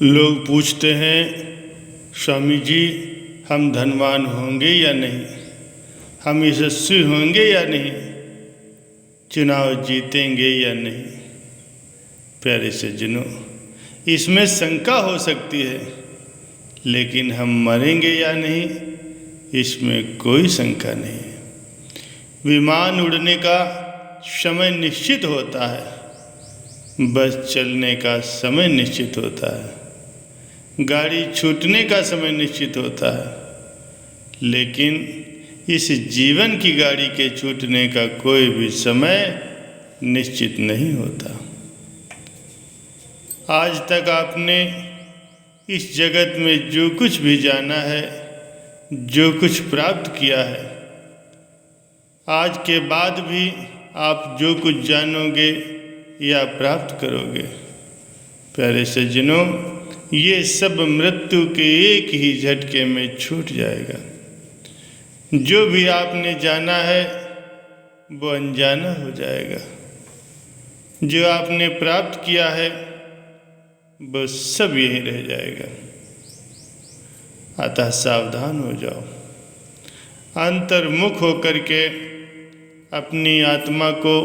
लोग पूछते हैं, स्वामी जी हम धनवान होंगे या नहीं, हम यशस्वी होंगे या नहीं, चुनाव जीतेंगे या नहीं। प्यारे सज्जनों, इसमें शंका हो सकती है, लेकिन हम मरेंगे या नहीं इसमें कोई शंका नहीं है। विमान उड़ने का समय निश्चित होता है, बस चलने का समय निश्चित होता है, गाड़ी छूटने का समय निश्चित होता है, लेकिन इस जीवन की गाड़ी के छूटने का कोई भी समय निश्चित नहीं होता। आज तक आपने इस जगत में जो कुछ भी जाना है, जो कुछ प्राप्त किया है, आज के बाद भी आप जो कुछ जानोगे या प्राप्त करोगे, प्यारे सज्जनों, ये सब मृत्यु के एक ही झटके में छूट जाएगा। जो भी आपने जाना है वो अनजाना हो जाएगा, जो आपने प्राप्त किया है वो सब यहीं रह जाएगा। अतः सावधान हो जाओ, अंतर्मुख होकर के अपनी आत्मा को,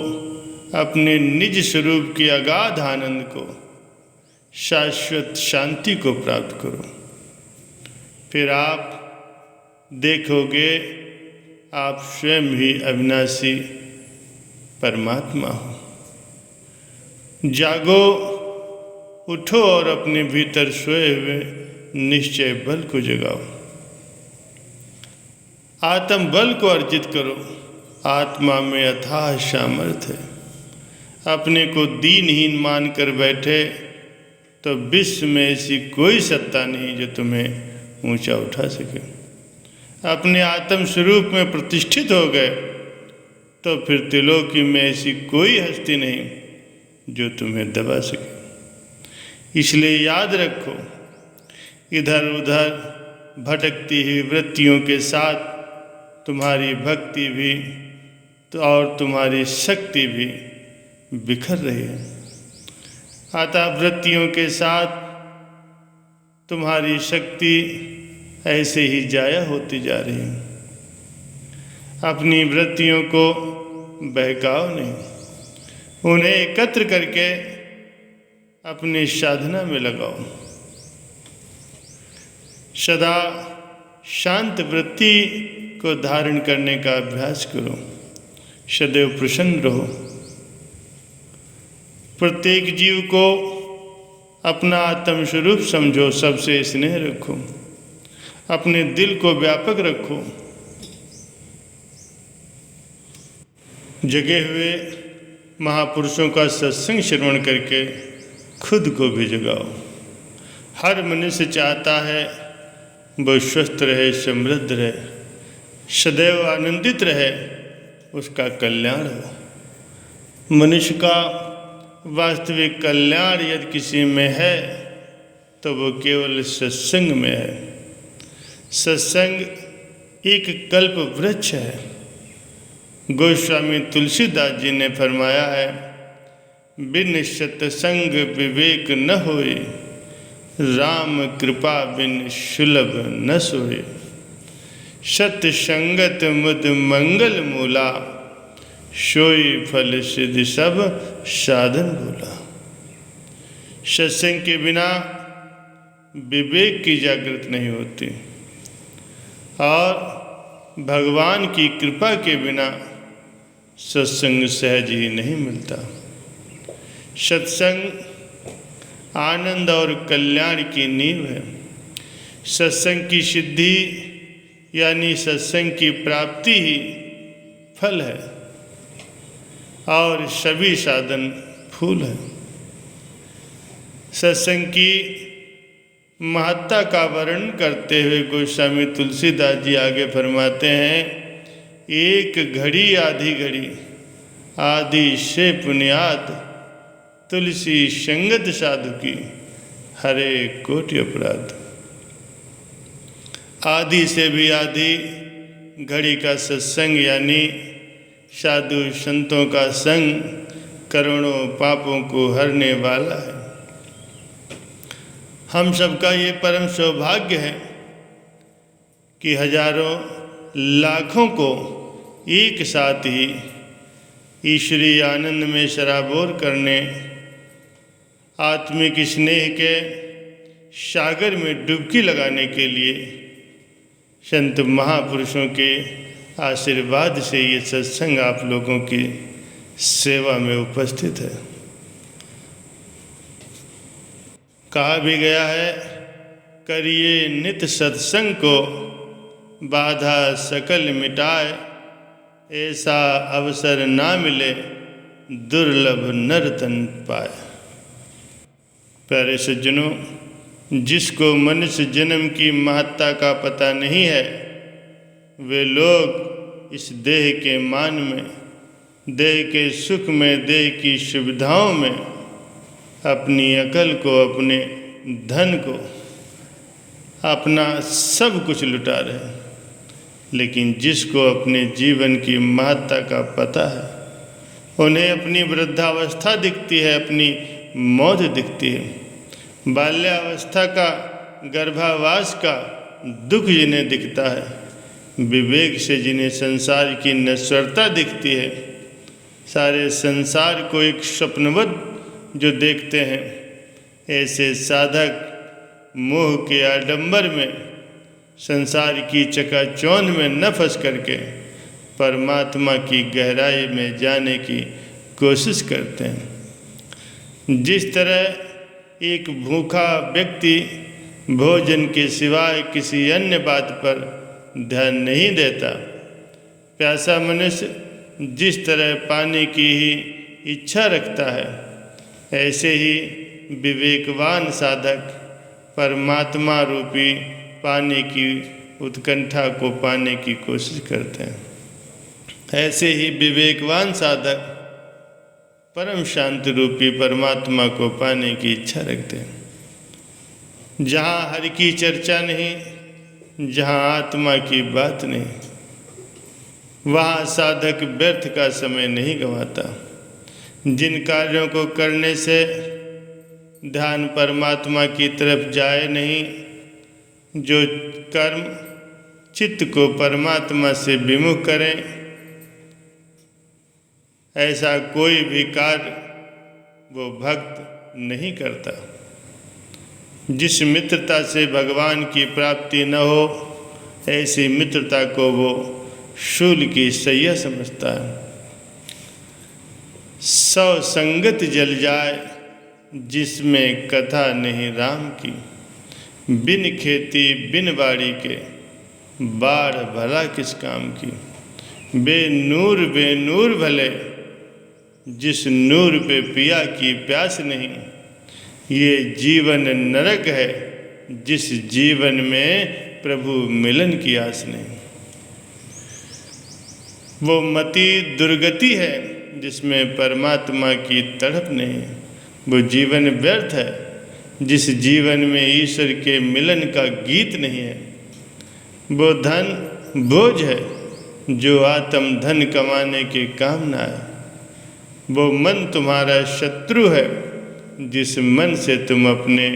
अपने निज स्वरूप के अगाध आनंद को, शाश्वत शांति को प्राप्त करो। फिर आप देखोगे आप स्वयं ही अविनाशी परमात्मा हो। जागो, उठो और अपने भीतर सोए हुए निश्चय बल को जगाओ। आत्म बल को अर्जित करो। आत्मा में अथाह सामर्थ्य है। अपने को दीनहीन मानकर बैठे तो विश्व में ऐसी कोई सत्ता नहीं जो तुम्हें ऊंचा उठा सके। अपने आत्म स्वरूप में प्रतिष्ठित हो गए तो फिर त्रिलोकी में ऐसी कोई हस्ती नहीं जो तुम्हें दबा सके। इसलिए याद रखो, इधर उधर भटकती हुई वृत्तियों के साथ तुम्हारी भक्ति भी तो और तुम्हारी शक्ति भी बिखर रही है। अतः वृत्तियों के साथ तुम्हारी शक्ति ऐसे ही जाया होती जा रही है। अपनी वृत्तियों को बहकाओ नहीं, उन्हें एकत्र करके अपनी साधना में लगाओ। सदा शांत वृत्ति को धारण करने का अभ्यास करो। सदैव प्रसन्न रहो। प्रत्येक जीव को अपना आत्म स्वरूप समझो। सबसे स्नेह रखो। अपने दिल को व्यापक रखो। जगे हुए महापुरुषों का सत्संग श्रवण करके खुद को भी जगाओ। हर मनुष्य चाहता है वह स्वस्थ रहे, समृद्ध रहे, सदैव आनंदित रहे, उसका कल्याण हो। मनुष्य का वास्तविक कल्याण यदि किसी में है तो वो केवल सत्संग में है। सत्संग एक कल्प वृक्ष है। गोस्वामी तुलसीदास जी ने फरमाया है, बिन सत्संग विवेक न होए, राम कृपा बिन सुलभ न सोए। सत्संगत मुद मंगल मूला, सोई फल सिद्धि सब साधन भूला। सत्संग के बिना विवेक की जागृत नहीं होती और भगवान की कृपा के बिना सत्संग सहज ही नहीं मिलता। सत्संग आनंद और कल्याण की नींव है। सत्संग की सिद्धि यानी सत्संग की प्राप्ति ही फल है और सभी साधन फूल है। सत्संग की महत्ता का वर्णन करते हुए गोस्वामी तुलसीदास जी आगे फरमाते हैं, एक घड़ी आधी घड़ी आदि से पुण्यात, तुलसी संगत साधु की हरे कोटि अपराध। आदि से भी आदि घड़ी का सत्संग यानी साधु संतों का संग करोड़ों पापों को हरने वाला है। हम सबका ये परम सौभाग्य है कि हजारों लाखों को एक साथ ही ईश्वरीय आनंद में सराबोर करने, आत्मिक स्नेह के सागर में डुबकी लगाने के लिए संत महापुरुषों के आशीर्वाद से ये सत्संग आप लोगों की सेवा में उपस्थित है। कहा भी गया है, करिए नित सत्संग को बाधा सकल मिटाए, ऐसा अवसर ना मिले दुर्लभ नर तन पाए। प्यारे सज्जनों, जिसको मनुष्य जन्म की महत्ता का पता नहीं है, वे लोग इस देह के मान में, देह के सुख में, देह की सुविधाओं में अपनी अकल को, अपने धन को, अपना सब कुछ लुटा रहे हैं। लेकिन जिसको अपने जीवन की महत्ता का पता है, उन्हें अपनी वृद्धावस्था दिखती है, अपनी मौत दिखती है, बाल्यावस्था का, गर्भावास का दुख जिन्हें दिखता है, विवेक से जिन्हें संसार की नश्वरता दिखती है, सारे संसार को एक स्वप्नवत जो देखते हैं, ऐसे साधक मोह के आडंबर में, संसार की चकाचौंध में न फंस करके परमात्मा की गहराई में जाने की कोशिश करते हैं। जिस तरह एक भूखा व्यक्ति भोजन के सिवाय किसी अन्य बात पर ध्यान नहीं देता, प्यासा मनुष्य जिस तरह पानी की ही इच्छा रखता है, ऐसे ही विवेकवान साधक परमात्मा रूपी पाने की उत्कंठा को पाने की कोशिश करते हैं। ऐसे ही विवेकवान साधक परम शांति रूपी परमात्मा को पाने की इच्छा रखते हैं। जहाँ हरि की चर्चा नहीं, जहाँ आत्मा की बात नहीं, वहाँ साधक व्यर्थ का समय नहीं गंवाता। जिन कार्यों को करने से ध्यान परमात्मा की तरफ जाए नहीं, जो कर्म चित्त को परमात्मा से विमुख करें, ऐसा कोई भी कार्य वो भक्त नहीं करता। जिस मित्रता से भगवान की प्राप्ति न हो, ऐसी मित्रता को वो शूल की सैया समझता है। सौ संगत जल जाए जिसमें कथा नहीं राम की, बिन खेती बिन बाड़ी के बाढ़ भला किस काम की। बेनूर भले जिस नूर पे पिया की प्यास नहीं, ये जीवन नरक है जिस जीवन में प्रभु मिलन की आस नहीं। वो मति दुर्गति है जिसमें परमात्मा की तड़प नहीं। वो जीवन व्यर्थ है जिस जीवन में ईश्वर के मिलन का गीत नहीं है। वो धन बोझ है जो आत्म धन कमाने के काम ना है। वो मन तुम्हारा शत्रु है जिस मन से तुम अपने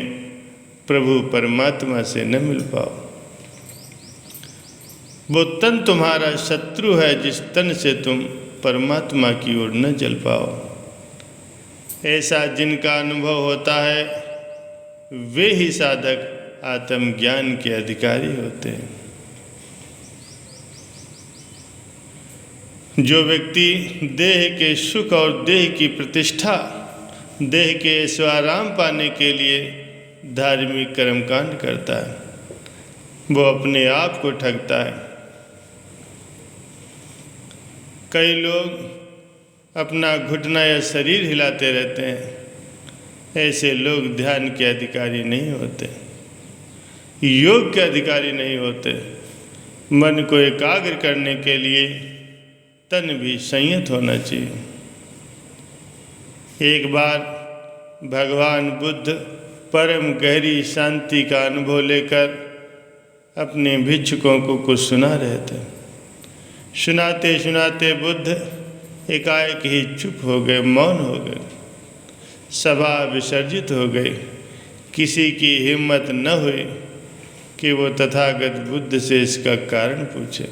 प्रभु परमात्मा से न मिल पाओ। वो तन तुम्हारा शत्रु है जिस तन से तुम परमात्मा की ओर न चल पाओ। ऐसा जिनका अनुभव होता है वे ही साधक आत्मज्ञान के अधिकारी होते हैं। जो व्यक्ति देह के सुख और देह की प्रतिष्ठा, देह के स्वाराम पाने के लिए धार्मिक कर्मकांड करता है, वो अपने आप को ठगता है। कई लोग अपना घुटना या शरीर हिलाते रहते हैं। ऐसे लोग ध्यान के अधिकारी नहीं होते, योग के अधिकारी नहीं होते। मन को एकाग्र करने के लिए तन भी संयत होना चाहिए। एक बार भगवान बुद्ध परम गहरी शांति का अनुभव लेकर अपने भिक्षुकों को कुछ सुना रहे थे। सुनाते सुनाते बुद्ध एकाएक ही चुप हो गए, मौन हो गए। सभा विसर्जित हो गई। किसी की हिम्मत न हुई कि वो तथागत बुद्ध से इसका कारण पूछे।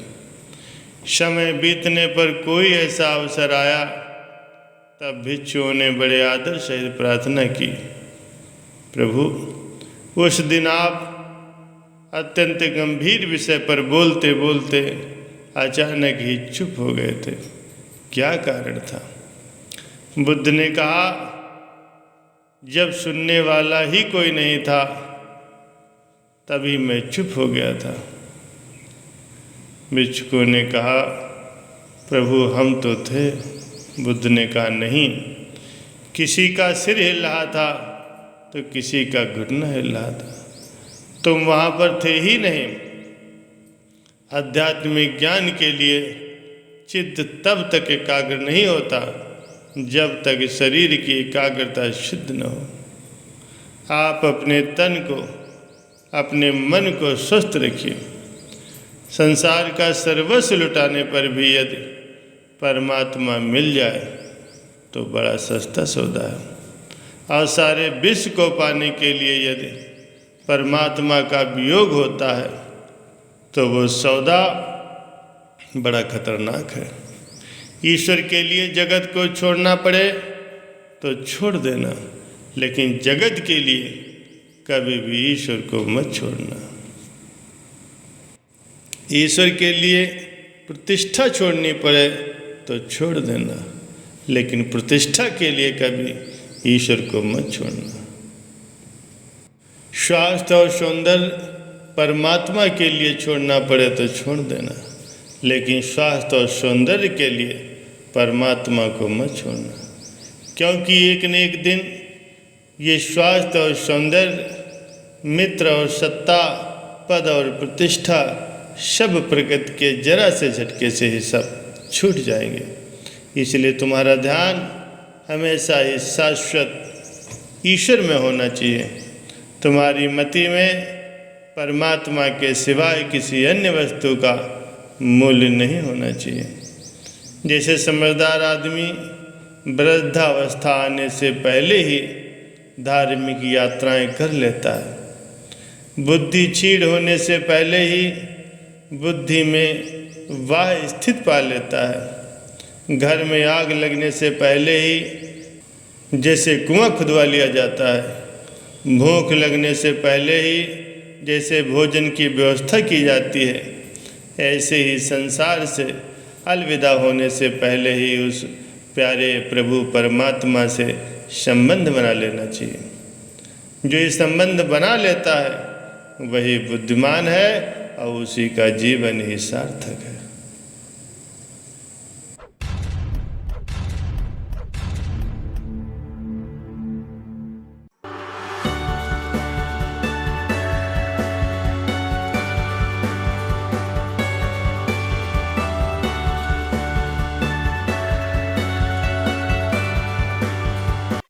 समय बीतने पर कोई ऐसा अवसर आया, तब भिक्षुओं ने बड़े आदर सहित प्रार्थना की, प्रभु उस दिन आप अत्यंत गंभीर विषय पर बोलते बोलते अचानक ही चुप हो गए थे, क्या कारण था? बुद्ध ने कहा, जब सुनने वाला ही कोई नहीं था तभी मैं चुप हो गया था। भिक्षुकों ने कहा, प्रभु हम तो थे। बुद्ध ने कहा, नहीं, किसी का सिर हिल रहा था तो किसी का घुटना हिल रहा था, तुम वहाँ पर थे ही नहीं। आध्यात्मिक ज्ञान के लिए चित्त तब तक एकाग्र नहीं होता जब तक शरीर की एकाग्रता शुद्ध न हो। आप अपने तन को, अपने मन को स्वस्थ रखिए। संसार का सर्वस्व लुटाने पर भी यदि परमात्मा मिल जाए तो बड़ा सस्ता सौदा है, और सारे विश्व को पाने के लिए यदि परमात्मा का वियोग होता है तो वो सौदा बड़ा खतरनाक है। ईश्वर के लिए जगत को छोड़ना पड़े तो छोड़ देना, लेकिन जगत के लिए कभी भी ईश्वर को मत छोड़ना। ईश्वर के लिए प्रतिष्ठा छोड़नी पड़े तो छोड़ देना, लेकिन प्रतिष्ठा के लिए कभी ईश्वर को मत छोड़ना। स्वास्थ्य और सौंदर्य परमात्मा के लिए छोड़ना पड़े तो छोड़ देना, लेकिन स्वास्थ्य और सौंदर्य के लिए परमात्मा को मत छोड़ना, क्योंकि एक न एक दिन ये स्वास्थ्य और सौंदर्य, मित्र और सत्ता, पद और प्रतिष्ठा सब प्रकृति के जरा से झटके से ही सब छूट जाएंगे। इसलिए तुम्हारा ध्यान हमेशा ही शाश्वत ईश्वर में होना चाहिए। तुम्हारी मति में परमात्मा के सिवाय किसी अन्य वस्तु का मूल्य नहीं होना चाहिए। जैसे समझदार आदमी वृद्धावस्था आने से पहले ही धार्मिक यात्राएं कर लेता है, बुद्धि क्षीण होने से पहले ही बुद्धि में वाह स्थित पा लेता है, घर में आग लगने से पहले ही जैसे कुआं खुदवा लिया जाता है, भूख लगने से पहले ही जैसे भोजन की व्यवस्था की जाती है, ऐसे ही संसार से अलविदा होने से पहले ही उस प्यारे प्रभु परमात्मा से संबंध बना लेना चाहिए। जो ये संबंध बना लेता है वही बुद्धिमान है और उसी का जीवन ही सार्थक है।